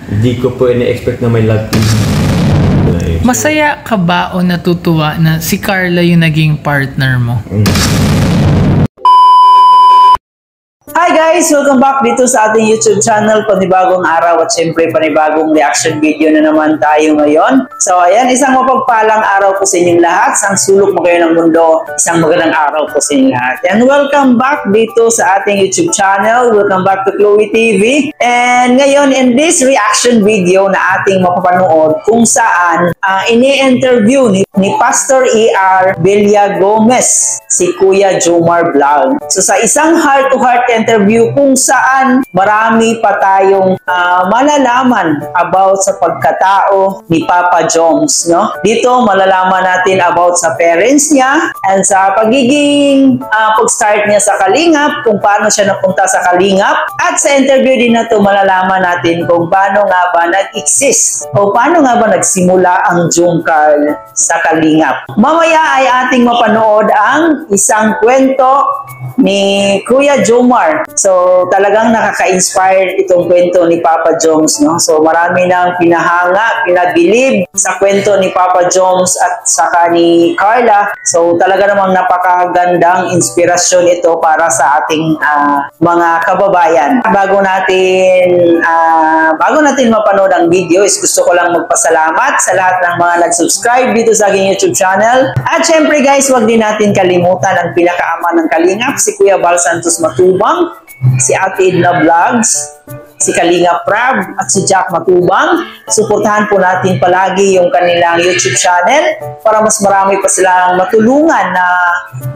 Hindi ko po ina-expect na may love team. Masaya ka ba o natutuwa na si Carla yung naging partner mo? Hi guys! Welcome back dito sa ating YouTube channel. Panibagong araw at syempre panibagong reaction video na naman tayo ngayon. So ayan, isang mapagpalang araw po sa inyong lahat. Isang sulok mo kayo ng mundo. Isang magandang araw po sa inyong lahat. And welcome back dito sa ating YouTube channel. Welcome back to Chloe TV. And ngayon in this reaction video na ating mapapanood kung saan ini-interview ni Pastor E.R. Villagomez si Kuya Jomar Vlog. So sa isang heart-to-heart interview kung saan marami pa tayong malalaman about sa pagkatao ni Papa Joms, no? Dito malalaman natin about sa parents niya and sa pagiging pag-start niya sa Kalingap, kung paano siya napunta sa Kalingap, at sa interview din na to malalaman natin kung paano nga ba nag-exist o paano nga ba nagsimula ang Jomcar sa Kalingap. Mamaya ay ating mapanood ang isang kwento ni Kuya Jomar. So talagang nakaka-inspire itong kwento ni Papa Joms, no? So marami nang pinahanga, pinabilib sa kwento ni Papa Joms at saka ni Carla. So talaga namang napakagandang inspirasyon ito para sa ating mga kababayan. Bago natin mapanood ang video, is gusto ko lang magpasalamat sa lahat ng mga nag-subscribe dito sa aking YouTube channel. At syempre guys, wag din natin kalimutan ang pinakaama ng Kalingap, si Kuya Val Santos Matubang, si Ate Edna Vlogs, si Kalinga Prab at si Jack Matubang. Suportahan po natin palagi yung kanilang YouTube channel para mas marami pa silang matulungan na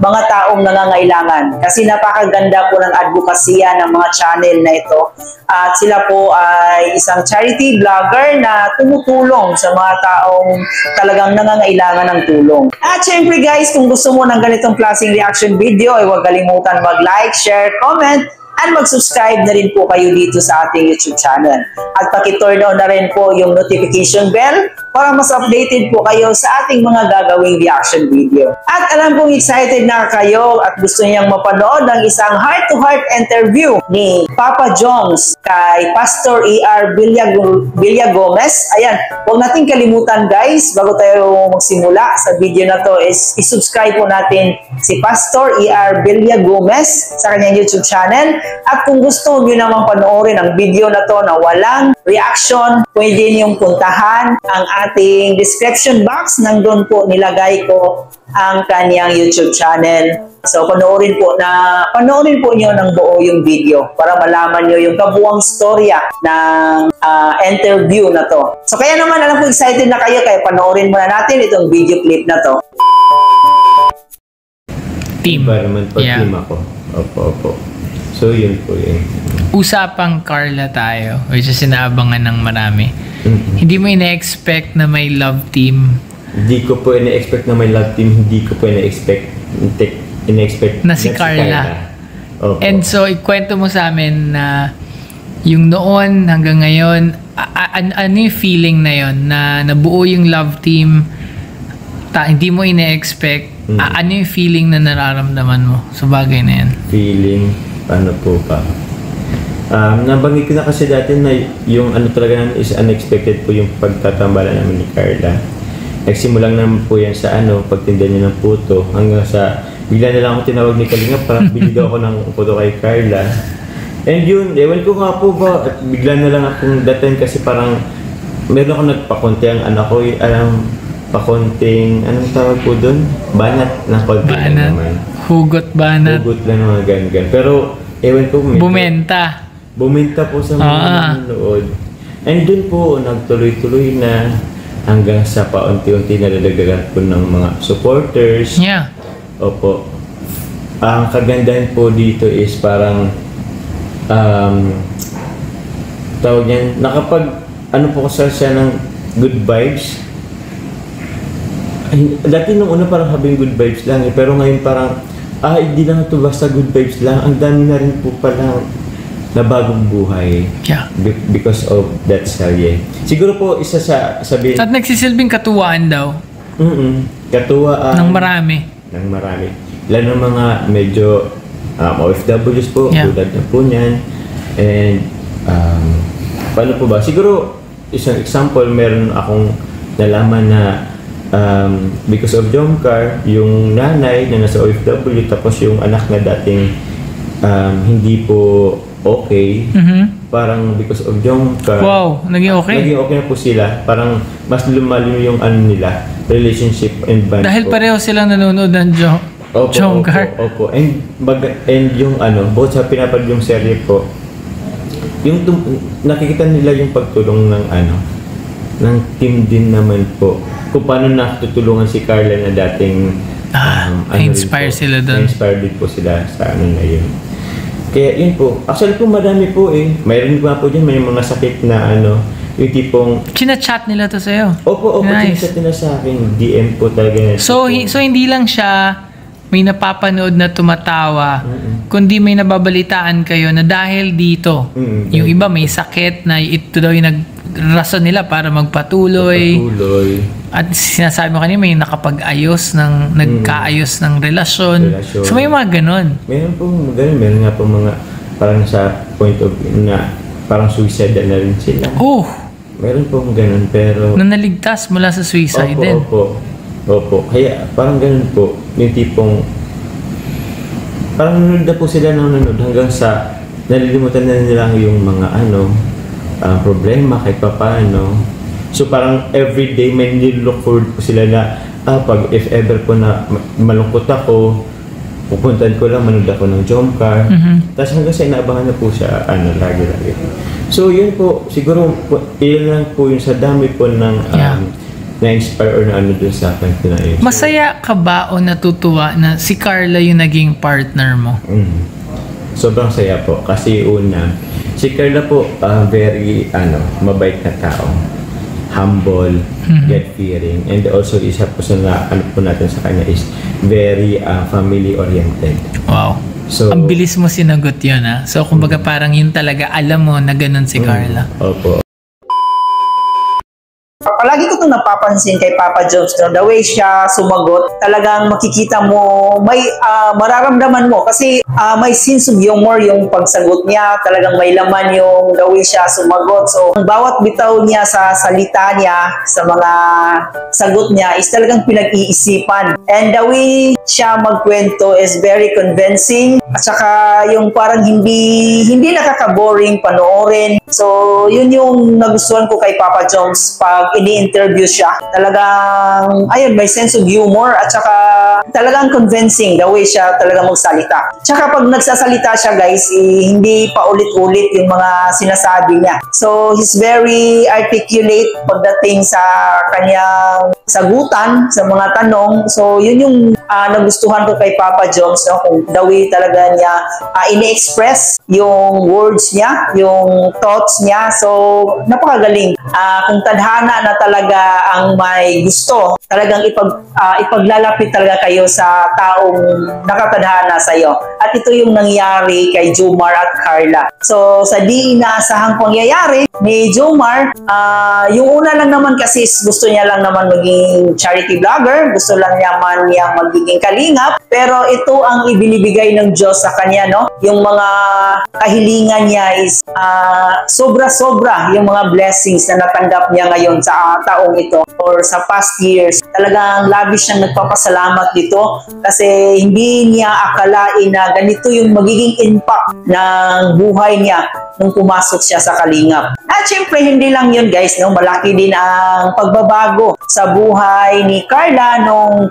mga taong nangangailangan. Kasi napakaganda po ng advokasya ng mga channel na ito. At sila po ay isang charity vlogger na tumutulong sa mga taong talagang nangangailangan ng tulong. At syempre guys, kung gusto mo ng ganitong klaseng reaction video, ay huwag kalimutan mag-like, share, comment, and mag-subscribe na rin po kayo dito sa ating YouTube channel. At paki-turn on na rin po yung notification bell para mas updated po kayo sa ating mga gagawing reaction video. At alam kong excited na kayo at gusto niyang mapanood ng isang heart-to-heart interview ni Papa Joms kay Pastor E.R. Villagomez. Ayan, huwag natin kalimutan guys, bago tayo magsimula sa video na to, is isubscribe po natin si Pastor E.R. Villagomez sa kanyang YouTube channel. At kung gusto nyo namang panoorin ang video na to na walang reaction, pwede niyong puntahan ang ating description box. Nandun po nilagay ko ang kanyang YouTube channel. So panoorin po nyo ng buo yung video para malaman nyo yung kabuuang storya ng interview na to. So kaya naman alam ko excited na kayo, kaya panoorin muna natin itong video clip na to. Team. Iba naman pag team ako. Opo. So yun po yun. Usapang Carla tayo, which is sinaabangan ng marami. Hindi mo ina-expect na may love team. Hindi ko po ina-expect na may love team. Hindi ko po ina-expect na si Carla. And so, ikwento mo sa amin na yung noon hanggang ngayon, ano yung feeling na yon na nabuo yung love team, hindi mo ina-expect, ano yung feeling na nararamdaman mo sa bagay na yan? Feeling, paano po ba? Nabanggit ko na kasi dati na yung ano talaga namin is unexpected po yung pagtatambalan namin ni Carla. Nagsimulang naman po yan sa pagtinda niya ng puto, hanggang sa bigla na lang ako tinawag ni Kalinga para bili daw ako ng puto kay Carla. And yun, ewan ko nga po ba, at bigla na lang akong dating kasi parang meron ako nagpakonti ang anak ko, pakonting, anong tawag po doon? Banat na konti naman. Hugot banat. Hugot lang mga ganyan. Pero ewan ko, Bumenta po sa mga nanonood. And dun po, nagtuloy-tuloy na hanggang sa paunti-unti nadadagdagan po ng mga supporters. Yeah. Opo. Ang kagandahan po dito is parang tawag niyan, nakapag po kasi siya ng good vibes. Dati nung una parang habing good vibes lang pero ngayon parang hindi lang ito basta good vibes lang. Ang dami na rin po pala na bagong buhay. Yeah. Because of that serye. Siguro po isa sa sabihin. At nagsisilbing katuwaan daw. Katuwaan. Ng marami. Lalo ng mga medyo OFWs po, tulad na po niyan. And paano po ba? Siguro isang example, meron akong nalaman na because of Jomcar, yung nanay na nasa OFW, tapos yung anak na dating hindi po okay, parang because of Jomcar, naging okay? Naging okay na po sila. Parang mas lumalim yung nila, relationship and bond dahil po. pareho silang nanonood ng Jomcar. Opo. And yung both sa pinapad yung serye po, yung nakikita nila yung pagtulong ng team din naman po. Kung paano natutulungan si Carla na dating inspire sila doon. Inspire din po sila sa na yun. Kaya yun po. Actually po madami po Mayroon pa po dyan, may mga sakit na yung tipong... Chinachat nila to sa'yo? Opo, nice. Chinachat nila sa akin. DM po talaga. So hindi lang siya may napapanood na tumatawa, kundi may nababalitaan kayo na dahil dito, yung iba may sakit na ito daw yung rason nila para magpatuloy. At sinasabi mo kanina may nakapag-ayos ng nagkaayos ng relasyon. So may mga ganon. Meron po ganon. Meron nga po mga parang sa point of na parang suicide na rin sila. Meron po ganon, pero na naligtas mula sa suicide din. Opo. Kaya parang ganon po. Yung tipong parang nanonood na po sila hanggang sa nalilimutan na nila yung mga problema kahit pa paano. So parang everyday may nilook forward po sila na pag if ever po na malungkot ako, pupuntahan ko lang, manood ako ng Jomcar. Tapos hanggang sa inaabangan na po siya lagi. So yun po, siguro ilan lang po yung sa dami po ng na-inspire or na dun sa akin. Masaya ka ba o natutuwa na si Carla yung naging partner mo? Sobrang saya po kasi una, si Carla po very mabait na tao, humble, God-fearing, and also isa po sa po natin sa kanya is very family-oriented. Wow. So, ang bilis mo sinagot yun So kumbaga parang yun talaga alam mo na ganun si Carla. Opo. Palagi ko itong napapansin kay Papa Jones, the way siya sumagot, talagang makikita mo, may mararamdaman mo kasi may sense of humor yung pagsagot niya, talagang may laman yung the way siya sumagot. So, bawat bitaw niya sa salita niya, sa mga sagot niya is talagang pinag-iisipan. And the way siya magkwento is very convincing at saka yung parang hindi nakaka-boring panoorin. So, yun yung nagustuhan ko kay Papa Jones pag ini-interview siya. Talagang, may sense of humor at saka talagang convincing the way siya talagang magsalita. Tsaka pag nagsasalita siya guys, hindi pa ulit-ulit yung mga sinasabi niya. So, he's very articulate pagdating sa kanyang sagutan, sa mga tanong. So, yun yung nagustuhan ko kay Papa Jones, kung the way talaga niya ini-express yung words niya, yung thoughts niya. So, napakagaling. Kung tadhana na talaga ang may gusto, talagang ipaglalapit talaga kayo sa taong nakatadhana sa iyo. At ito yung nangyari kay Jomar at Carla. So, sa di inaasahang pangyayari ni Jomar, yung una lang naman kasi gusto niya lang naman maging charity vlogger, gusto lang naman niyang magiging kalingap, pero ito ang ibinibigay ng Diyos sa kanya, yung mga kahilingan niya is sobra-sobra yung mga blessings na natanggap niya ngayon sa taong ito or sa past years. Talagang labish siyang nagpapasalamat dito kasi hindi niya akalain na ganito yung magiging impact ng buhay niya nung pumasok siya sa kalingap. At syempre, hindi lang yun guys, malaki din ang pagbabago sa buhay ni Carla nung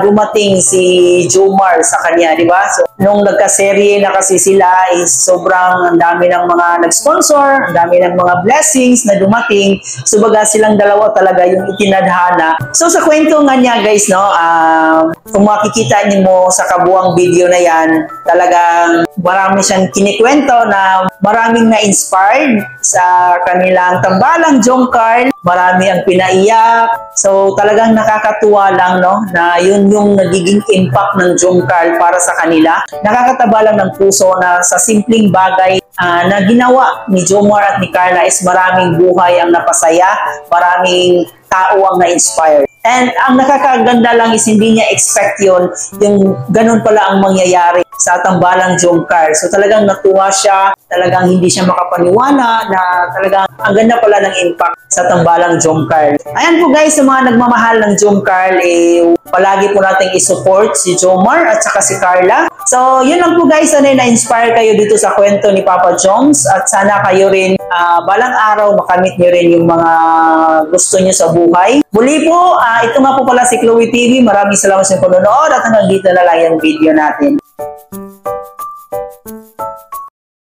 dumating si Jomar sa kanya, di ba? So, nung nagkaserye na kasi sila is sobrang dami ng mga nag-sponsor, ang dami ng mga blessings na dumating. So, baga silang dalawa talaga yung itinadhana. So, sa kwento nga niya guys, kung makikita niyo mo sa kabuang video na yan, talagang marami siyang kinikwento na maraming na-inspired sa kanilang tambalang Jomcar. Marami ang pinaiyak. So, talagang nakakatuwa lang, na yun yung nagiging impact ng Jomcar para sa kanila. Nakakataba lang ng puso na sa simpleng bagay na ginawa ni Jomar at ni Carla is maraming buhay ang napasaya, maraming tao ang na-inspire. And ang nakakaganda lang is hindi niya expect yung ganun pala ang mangyayari sa tambalang Jomcar. So talagang natuwa siya, talagang hindi siya makapaniwala na talagang ang ganda pala ng impact sa tambalang Jomcar. Ayan po guys, sa mga nagmamahal ng Jomcar, palagi po natin isupport si Jomar at saka si Carla. So yun lang po guys, sana na-inspire kayo dito sa kwento ni Papa Joms at sana kayo rin balang araw makamit nyo rin yung mga gusto nyo sa buhay. Muli po, ito nga po pala si Chloe TV. Maraming salamat sa panonood at hanggang dito na lang yung video natin.